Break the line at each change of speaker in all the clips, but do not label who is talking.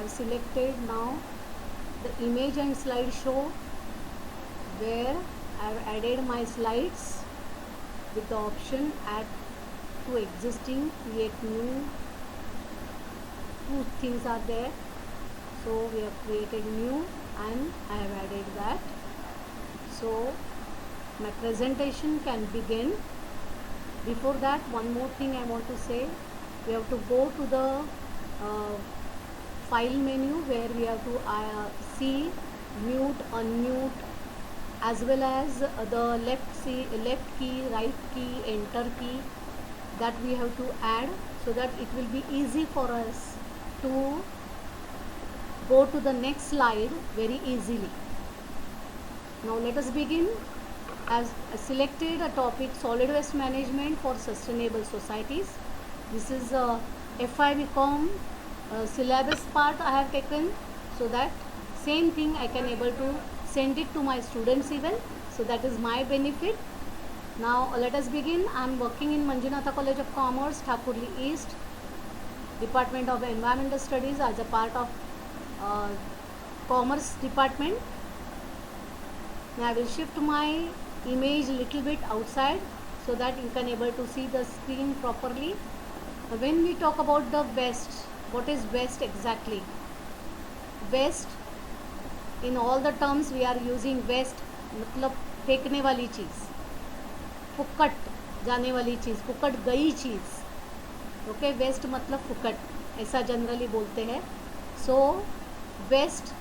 have selected now the image and slideshow, where I have added my slides with the option add to existing, create new. Two things are there, so we have created new and I have added that. So my presentation can begin. Before that, one more thing I want to say, we have to go to the file menu, where we have to see mute, unmute, as well as the left key, right key, enter key, that we have to add, so that it will be easy for us to go to the next slide very easily. Now let us begin. As selected a topic, solid waste management for sustainable societies. This is a FI BCom syllabus part I have taken, so that same thing I can able to send it to my students even, so that is my benefit. Now let us begin. I am working in Manjunatha College of Commerce, Thakurli East, Department of Environmental Studies, as a part of Commerce Department. Now I will shift my image little bit outside, so that you can able to see the screen properly. When we talk about the waste, what is waste exactly? Waste, in all the terms we are using waste, मतलब फेंकने वाली चीज़, फुकट जाने वाली चीज़, फुकट गई चीज़. Okay, waste मतलब फुकट, ऐसा जनरली बोलते हैं. So waste,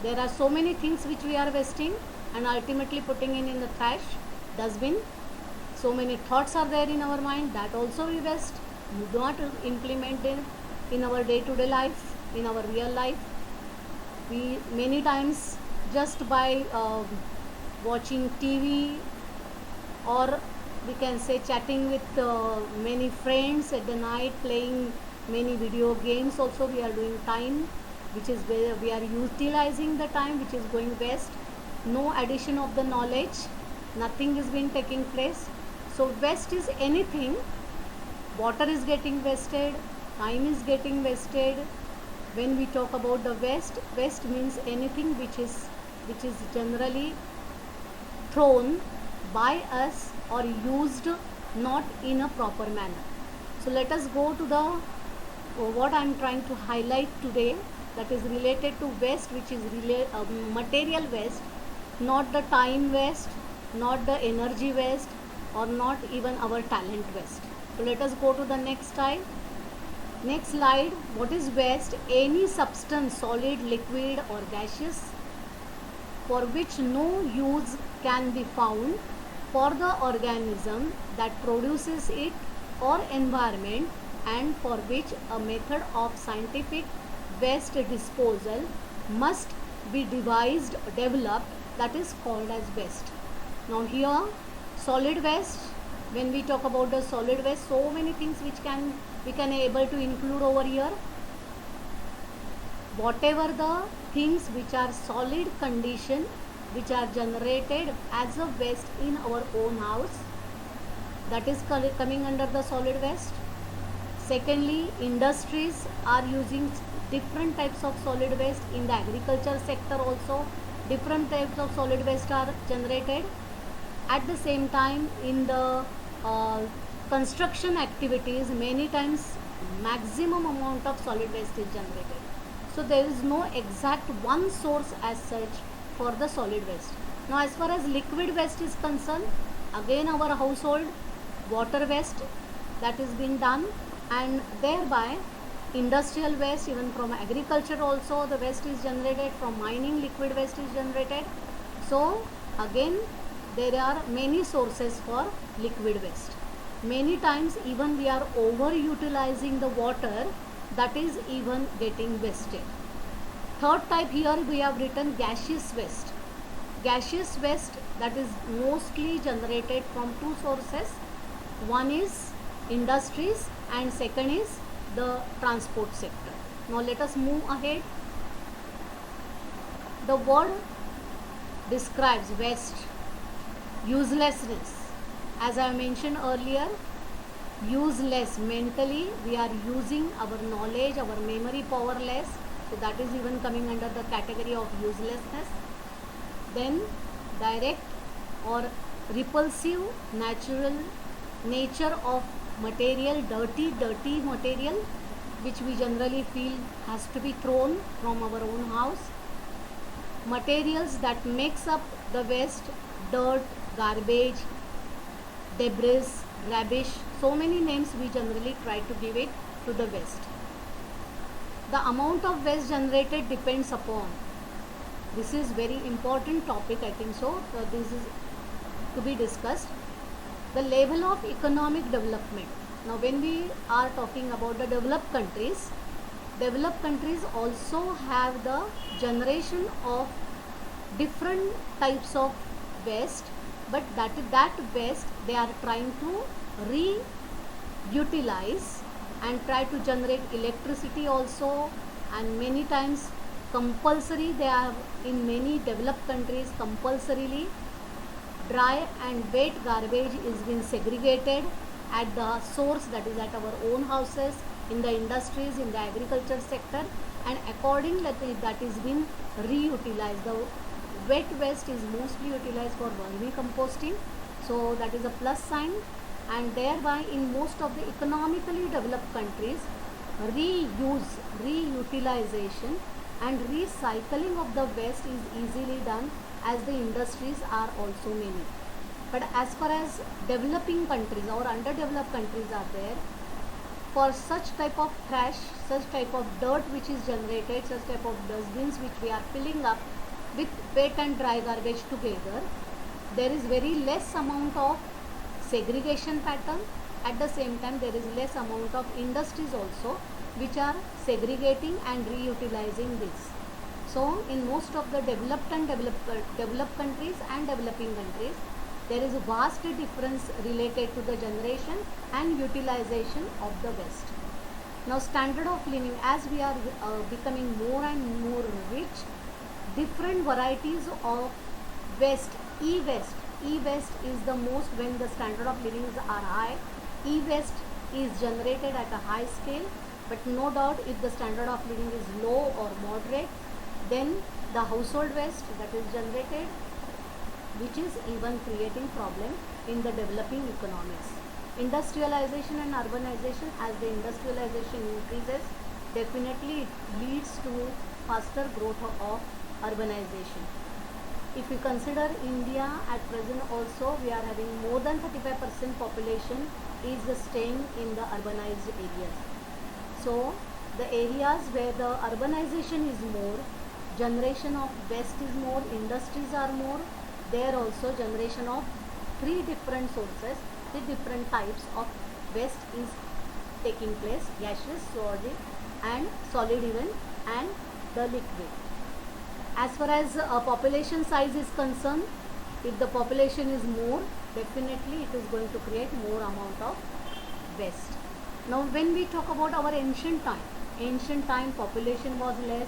there are so many things which we are wasting and ultimately putting in the trash dustbin. So many thoughts are there in our mind, that also we waste. We do not implement it in our day-to-day life, in our real life. We many times just by watching TV, or we can say chatting with many friends at the night, playing many video games, also we are doing time which is where we are utilizing the time which is going waste. No addition of the knowledge, nothing is being taking place. So waste is anything. Water is getting wasted, time is getting wasted. When we talk about the waste, waste means anything which is generally thrown by us or used not in a proper manner. So let us go to the what I am trying to highlight today, that is related to waste, which is material waste, not the time waste, not the energy waste, or not even our talent waste. So let us go to the next slide. Next slide. What is waste? Any substance, solid, liquid or gaseous, for which no use can be found for the organism that produces it or environment, and for which a method of scientific waste disposal must be developed, that is called as waste. Now here, solid waste, when we talk about the solid waste, so many things which we can able to include over here. Whatever the things which are solid condition, which are generated as a waste in our own house, that is coming under the solid waste. Secondly, industries are using different types of solid waste. In the agriculture sector also, different types of solid waste are generated. At the same time, in the construction activities, many times maximum amount of solid waste is generated. So there is no exact one source as such for the solid waste. Now as far as liquid waste is concerned, again our household water waste, that is being done, and thereby industrial waste, even from agriculture also the waste is generated, from mining liquid waste is generated. So again there are many sources for liquid waste. Many times even we are over utilizing the water, that is even getting wasted. Third type, here we have written gaseous waste. Gaseous waste, that is mostly generated from two sources. One is industries and second is the transport sector. Now let us move ahead. The word describes waste, uselessness. As I mentioned earlier, useless, mentally we are using our knowledge, our memory power less. so that is even coming under the category of uselessness. Then direct or repulsive natural nature of material, dirty material, which we generally feel has to be thrown from our own house. Materials that makes up the waste, dirt, garbage, debris, rubbish, so many names we generally try to give it to the waste. The amount of waste generated depends upon, this is very important topic, I think so, this is to be discussed, the level of economic development. Now when we are talking about the developed countries also have the generation of different types of waste, but that waste they are trying to reutilize and try to generate electricity also, and many times compulsory, they are in many developed countries compulsorily dry and wet garbage is being segregated at the source, that is at our own houses, in the industries, in the agriculture sector, and accordingly that is being reutilized. The wet waste is mostly utilized for vermicomposting, so that is a plus sign, and thereby in most of the economically developed countries reuse, reutilization and recycling of the waste is easily done, as the industries are also many. But as far as developing countries or underdeveloped countries are there, for such type of trash, such type of dirt which is generated, such type of dustbins which we are filling up with wet and dry garbage together, there is very less amount of segregation pattern. At the same time, there is less amount of industries also which are segregating and reutilizing this. So in most of the developed and developed countries and developing countries, there is a vast difference related to the generation and utilization of the waste. Now standard of living, as we are becoming more and more rich, different varieties of waste, e-waste is the most, when the standard of living are high, e-waste is generated at a high scale, but no doubt if the standard of living is low or moderate, then the household waste that is generated, which is even creating problem in the developing economies. Industrialization and urbanization, as the industrialization increases, definitely it leads to faster growth of urbanization. If you consider India at present also, we are having more than 35% population is staying in the urbanized areas. So the areas where the urbanization is more, generation of waste is more, industries are more, there also generation of three different sources, three different types of waste is taking place, gaseous, solid even, and the liquid. As far as population size is concerned, if the population is more, definitely it is going to create more amount of waste. Now when we talk about our ancient time population was less,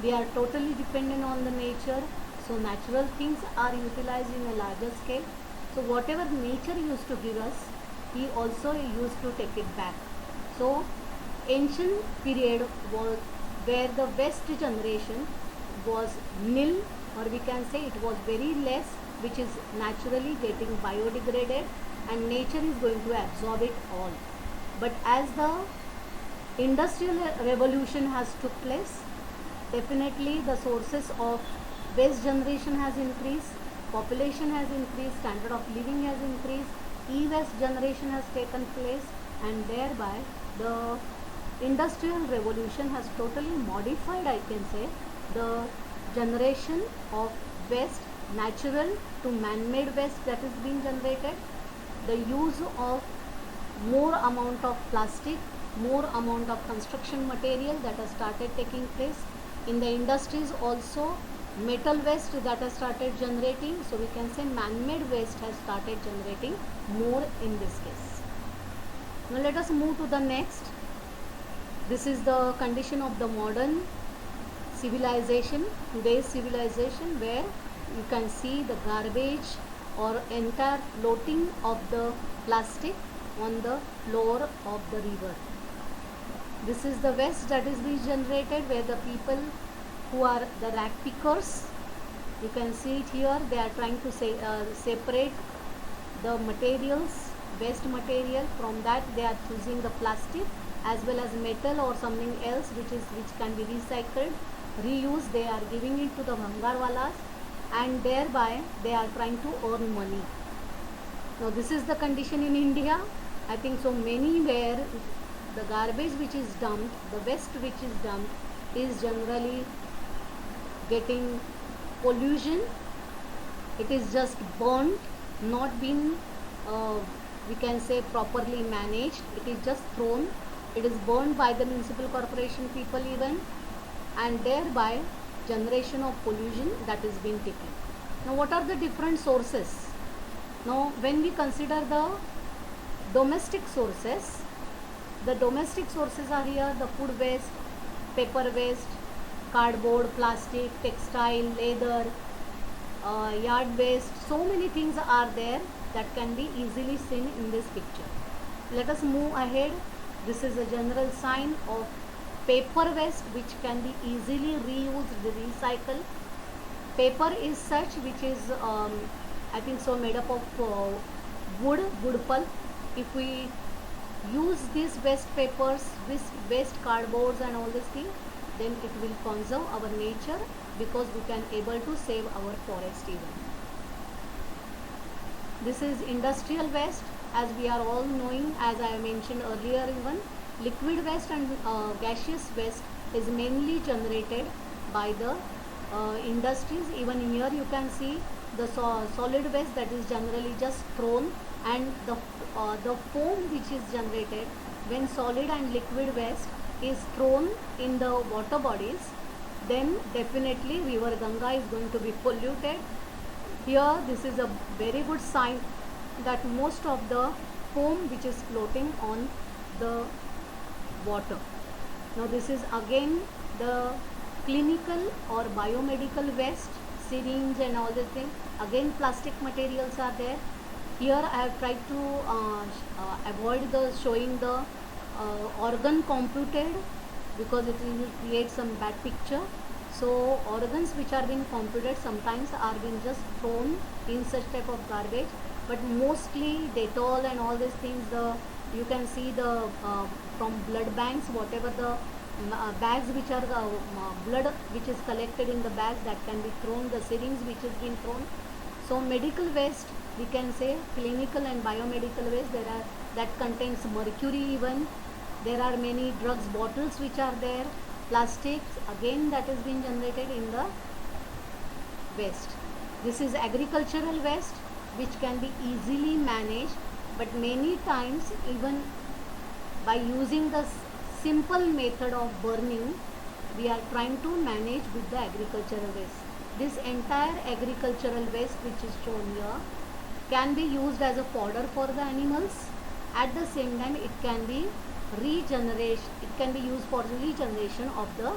we are totally dependent on the nature, so natural things are utilized in a larger scale. So whatever nature used to give us, he also used to take it back. So ancient period was where the waste generation was nil, or we can say it was very less, which is naturally getting biodegraded and nature is going to absorb it all. But as the industrial revolution has took place, definitely the sources of waste generation has increased, population has increased, standard of living has increased, e-waste generation has taken place, and thereby the industrial revolution has totally modified, I can say, the generation of waste, natural to man-made waste that is being generated, the use of more amount of plastic, more amount of construction material that has started taking place. In the industries also, metal waste that has started generating, so we can say man-made waste has started generating more in this case. Now let us move to the next. This is the condition of the modern civilization, today's civilization, where you can see the garbage or entire floating of the plastic on the floor of the river. This is the waste that is being generated, where the people who are the rag pickers, you can see it here, they are trying to separate the materials, waste material. From that they are choosing the plastic as well as metal or something else which can be recycled, reused. They are giving it to the bhangarwalas, and thereby they are trying to earn money. Now this is the condition in India. I think so many where the garbage which is dumped, the waste which is dumped, is generally getting pollution. It is just burnt, not been we can say properly managed. It is just thrown. It is burned by the municipal corporation people even, and thereby generation of pollution that is being taken. Now what are the different sources? Now when we consider the domestic sources, the domestic sources are here: the food waste, paper waste, cardboard, plastic, textile, leather, yard waste. So many things are there that can be easily seen in this picture. Let us move ahead. This is a general sign of paper waste which can be easily reused, recycled. Paper is such which is I think so made up of wood pulp. If we use these waste papers, waste cardboards and all this thing, then it will conserve our nature, because we can able to save our forest even. This is industrial waste, as we are all knowing, as I mentioned earlier even. Liquid waste and gaseous waste is mainly generated by the industries. Even here you can see the solid waste that is generally just thrown, and the foam which is generated when solid and liquid waste is thrown in the water bodies, then definitely river Ganga is going to be polluted. Here this is a very good sign that most of the foam which is floating on the water. Now this is again the clinical or biomedical waste, syringe and all this thing. Again plastic materials are there. Here I have tried to avoid the showing the organ computed, because it will create some bad picture. So organs which are being computed sometimes are being just thrown in such type of garbage, but mostly Dettol and all these things, you can see the from blood banks, whatever the bags which are blood which is collected in the bags, that can be thrown, the syringe which is being thrown. So medical waste, we can say clinical and biomedical waste, there are that contains mercury even. There are many drugs bottles which are there. Plastics again that is being generated in the waste. This is agricultural waste which can be easily managed, but many times even by using the simple method of burning, we are trying to manage with the agricultural waste. This entire agricultural waste which is shown here can be used as a fodder for the animals. At the same time it can be regeneration, it can be used for regeneration of the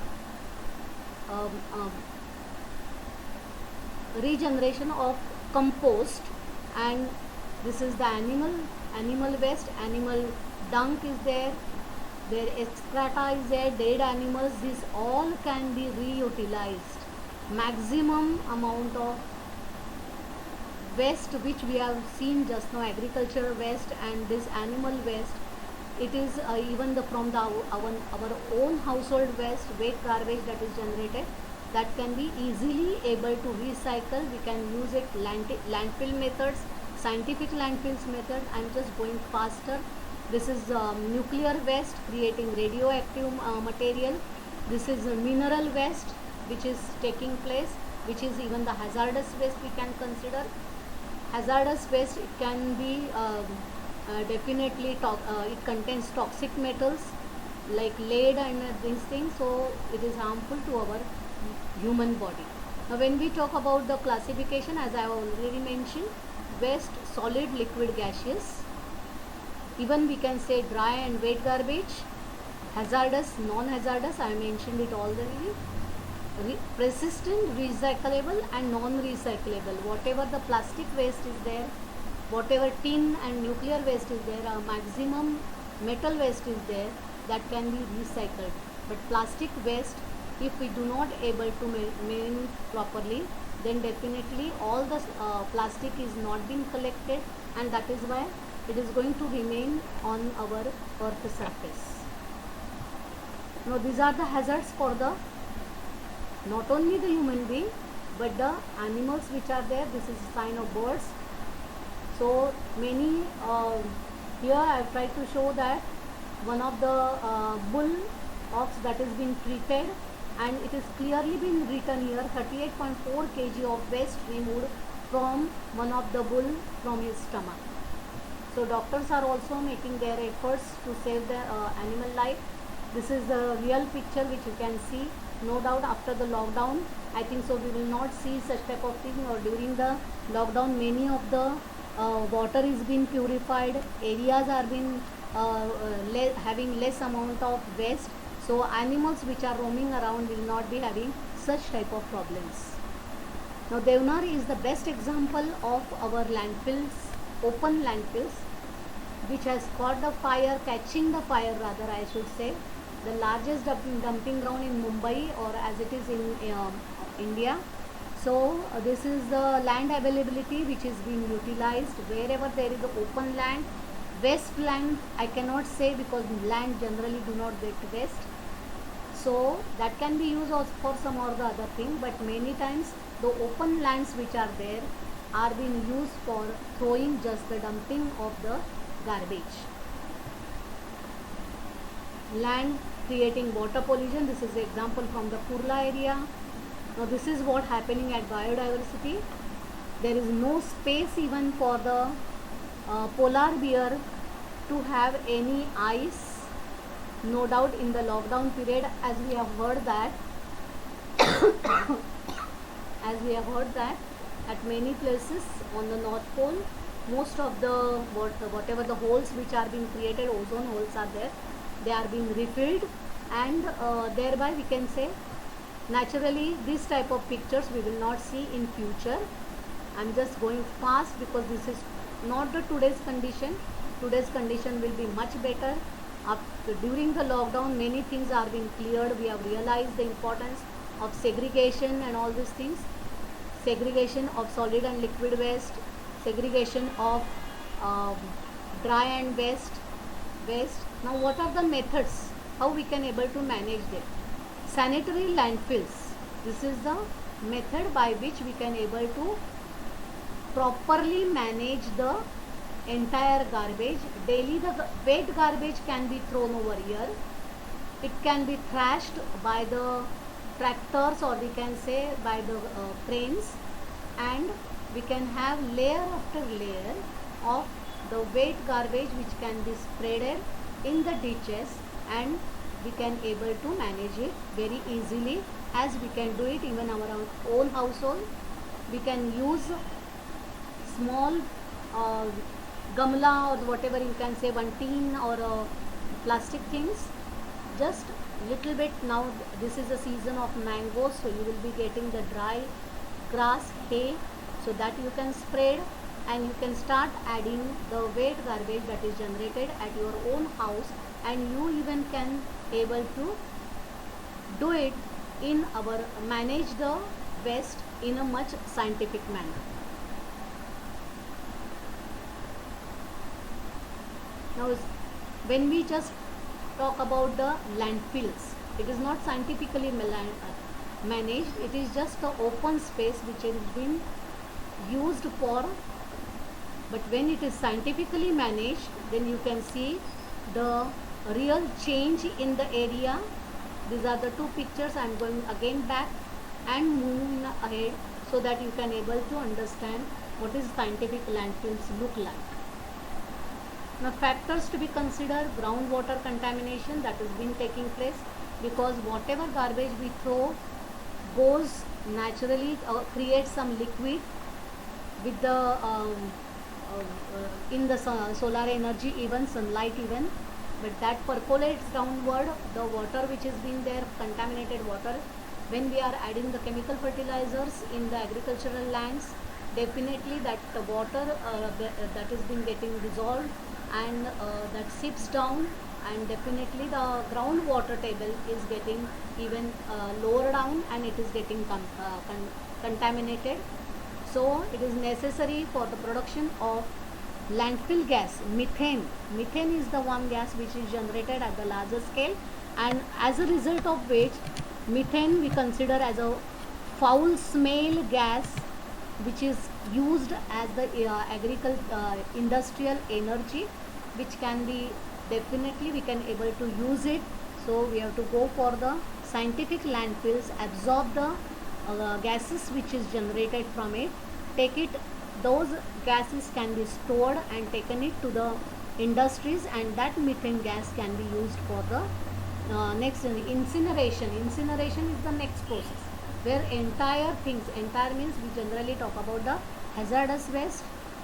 regeneration of compost. And this is the animal waste, animal dung is there, their excreta is there, dead animals. This all can be reutilized. Maximum amount of waste which we have seen just now, agricultural waste and this animal waste, it is even from our own household waste, wet garbage that is generated, that can be easily able to recycle. We can use it landfill methods, scientific landfills method. I am just going faster. This is nuclear waste creating radioactive material. This is mineral waste which is taking place, which is even the hazardous waste we can consider. Hazardous waste, it can be definitely it contains toxic metals like lead and these things, so it is harmful to our human body. Now when we talk about the classification, as I have already mentioned, waste, solid, liquid, gaseous, even we can say dry and wet garbage, hazardous, non-hazardous, I mentioned it already, persistent, recyclable and non-recyclable. Whatever the plastic waste is there, whatever tin and nuclear waste is there, maximum metal waste is there, that can be recycled. But plastic waste, if we do not able to manage properly, then definitely all the plastic is not being collected, and that is why it is going to remain on our earth surface. Now these are the hazards for the not only the human being but the animals which are there. This is a sign of birds. So many here I have tried to show that one of the bull ox that is being treated, and it is clearly been written here 38.4 kg of waste removed from one of the bull from his stomach. So doctors are also making their efforts to save the animal life. This is the real picture which you can see. No doubt after the lockdown, I think so we will not see such type of thing, or during the lockdown many of the water is being purified, areas are being having less amount of waste, so animals which are roaming around will not be having such type of problems. Now Deonar is the best example of our landfills, open landfills, which has caught the fire, catching the fire rather I should say. The largest dumping ground in Mumbai, or as it is in India. So this is the land availability which is being utilized wherever there is open land. Waste land I cannot say, because land generally do not get waste. So that can be used also for some or the other thing, but many times the open lands which are there are being used for throwing just the dumping of the garbage. Land creating water pollution. This is the example from the Kurla area. Now this is what happening at biodiversity. There is no space even for the polar bear to have any ice. No doubt in the lockdown period, as we have heard that at many places on the North Pole, most of the whatever the holes which are being created, ozone holes are there, they are being refilled, and thereby we can say naturally this type of pictures we will not see in future. I'm just going fast because this is not the today's condition. Today's condition will be much better. During the lockdown many things are being cleared. We have realized the importance of segregation and all these things. Segregation of solid and liquid waste, segregation of dry and waste. Now what are the methods how we can able to manage them? Sanitary landfills. This is the method by which we can able to properly manage the entire garbage. Daily the wet garbage can be thrown over here. It can be thrashed by the tractors, or we can say by the cranes, and we can have layer after layer of the wet garbage which can be spreaded in the ditches, and we can able to manage it very easily, as we can do it even our own household. We can use small gamla or whatever you can say, one tin or plastic things, just little bit. Now this is the season of mangoes, so you will be getting the dry grass, hay, so that you can spread, and you can start adding the wet garbage that is generated at your own house, and you even can able to do it in our manage the waste in a much scientific manner. Now when we just talk about the landfills, it is not scientifically managed. It is just the open space which has been used for, but when it is scientifically managed, then you can see the real change in the area. These are the two pictures. I am going again back and moving ahead so that you can able to understand what is scientific landfills look like. Now factors to be considered: groundwater contamination that has been taking place, because whatever garbage we throw goes naturally creates some liquid with the in the solar energy, even sunlight even, but that percolates downward. The water which is being there, contaminated water, when we are adding the chemical fertilizers in the agricultural lands, definitely that the water that is being getting dissolved, and that seeps down and definitely the groundwater table is getting even lower down, and it is getting contaminated. So it is necessary for the production of landfill gas, methane. Methane is the one gas which is generated at the larger scale, and as a result of which methane we consider as a foul smell gas, which is used as the industrial energy, which can be definitely we can able to use it. So we have to go for the scientific landfills, absorb the gases which is generated from it, take it, those gases can be stored and taken it to the industries, and that methane gas can be used for the next incineration. Incineration is the next process where entire things, entire means we generally talk about the hazardous waste,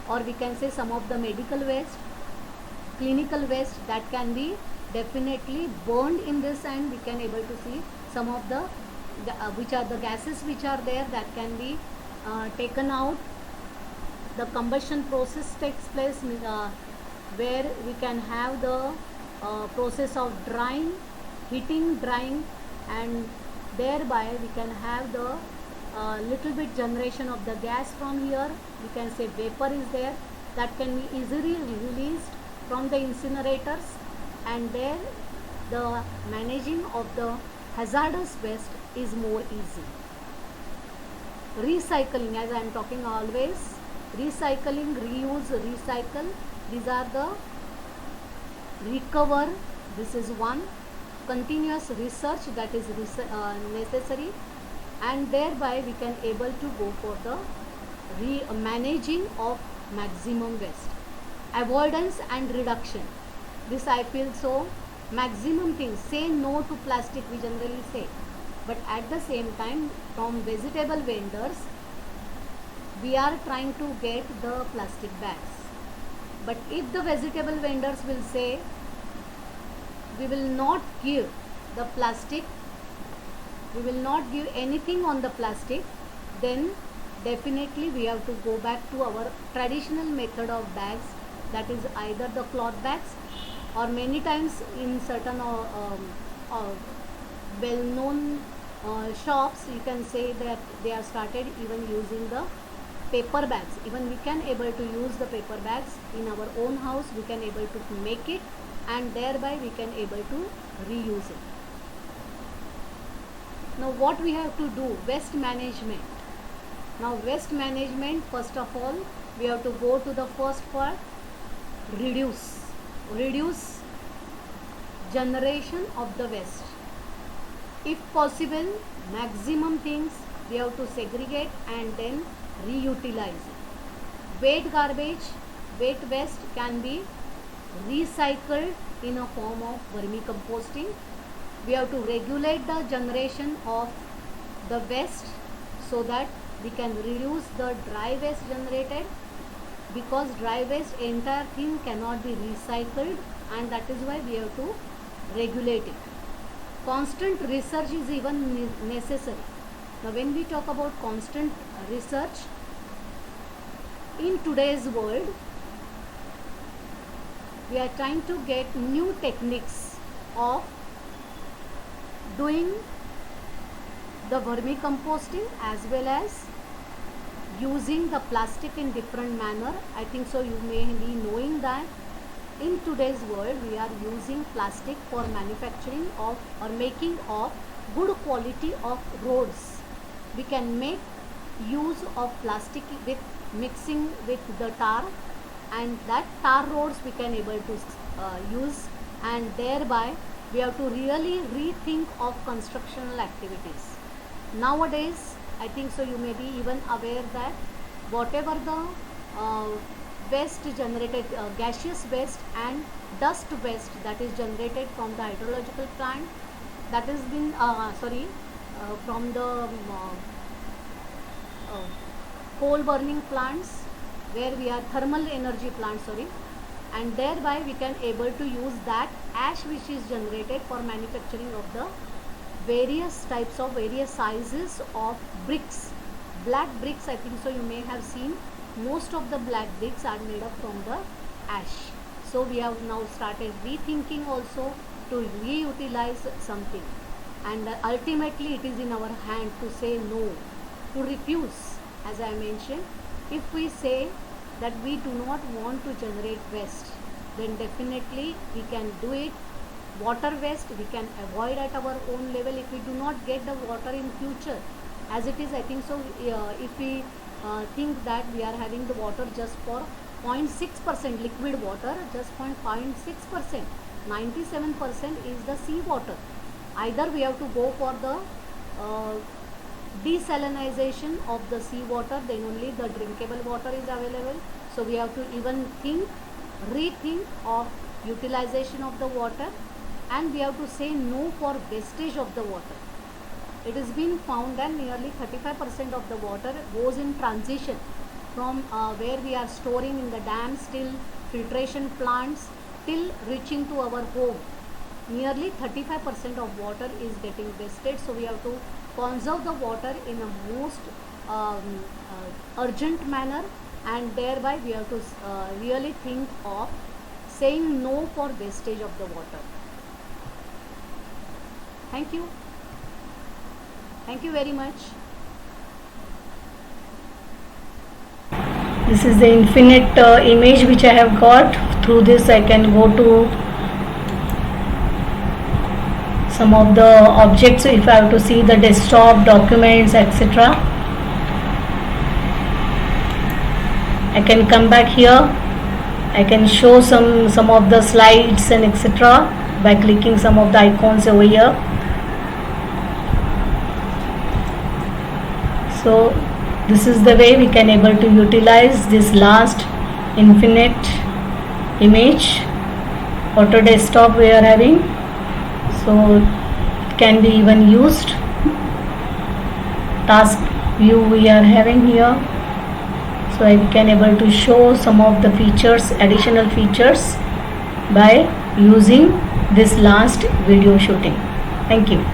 or we can say some of the medical waste, clinical waste, that can be definitely burned in this, and we can able to see some of the which are the gases which are there that can be taken out. The combustion process takes place where we can have the process of drying, heating, drying, and thereby we can have the little bit generation of the gas from here. We can say vapor is there that can be easily released from the incinerators, and there the managing of the hazardous waste is more easy. Recycling, as I am talking always, recycling, reuse, recycle, these are the recover, this is one. Continuous research, that is necessary, and thereby we can able to go for the managing of maximum waste. Avoidance and reduction, this I feel so maximum things. Say no to plastic, we generally say, but at the same time from vegetable vendors we are trying to get the plastic bags. But if the vegetable vendors will say we will not give the plastic, we will not give anything on the plastic, then definitely we have to go back to our traditional method of bags, that is either the cloth bags, or many times in certain well-known shops you can say that they have started even using the paper bags. Even we can able to use the paper bags in our own house, we can able to make it, and thereby we can able to reuse it. Now what we have to do, waste management. Now waste management, first of all we have to go to the first part, reduce generation of the waste. If possible, maximum things we have to segregate and then reutilize it. Wet garbage, wet waste can be recycled in a form of vermicomposting. We have to regulate the generation of the waste so that we can reduce the dry waste generated, because dry waste entire thing cannot be recycled, and that is why we have to regulate it. Constant research is even necessary. Now when we talk about constant research in today's world, we are trying to get new techniques of doing the vermicomposting as well as using the plastic in different manner. I think so you may be knowing that in today's world we are using plastic for manufacturing of or making of good quality of roads. We can make use of plastic with mixing with the tar, and that tar roads we can able to use, and thereby we have to really rethink of constructional activities. Nowadays I think so you may be even aware that whatever the waste generated, gaseous waste and dust waste that is generated from the hydrological plant, that has been from the coal burning plants, where we are thermal energy plants, and thereby we can able to use that ash which is generated for manufacturing of the various types of various sizes of bricks. Black bricks, I think so you may have seen, most of the black bricks are made up from the ash. So we have now started rethinking also to reutilize something, and ultimately it is in our hand to say no, to refuse. As I mentioned, if we say that we do not want to generate waste, then definitely we can do it. Water waste we can avoid at our own level if we do not get the water in future. As it is, I think so, if we think that we are having the water just for 0.6% liquid water, just 0.6%, 97% is the sea water. Either we have to go for the desalinization of the sea water, then only the drinkable water is available. So we have to even rethink of utilization of the water, and we have to say no for wastage of the water. It has been found that nearly 35% of the water goes in transition from where we are storing in the dams till filtration plants till reaching to our home. Nearly 35% of water is getting wasted, so we have to conserve the water in a most urgent manner, and thereby we have to really think of saying no for wastage of the water. Thank you. Thank you very much.
This is the infinite image which I have got. Through this I can go to some of the objects if I have to see the desktop, documents, etc. I can come back here. I can show some of the slides and etc. by clicking some of the icons over here. So this is the way we can able to utilize this last infinite image. Auto desktop we are having, so it can be even used. Task view we are having here, so I can able to show some of the features, additional features, by using this last video shooting. Thank you.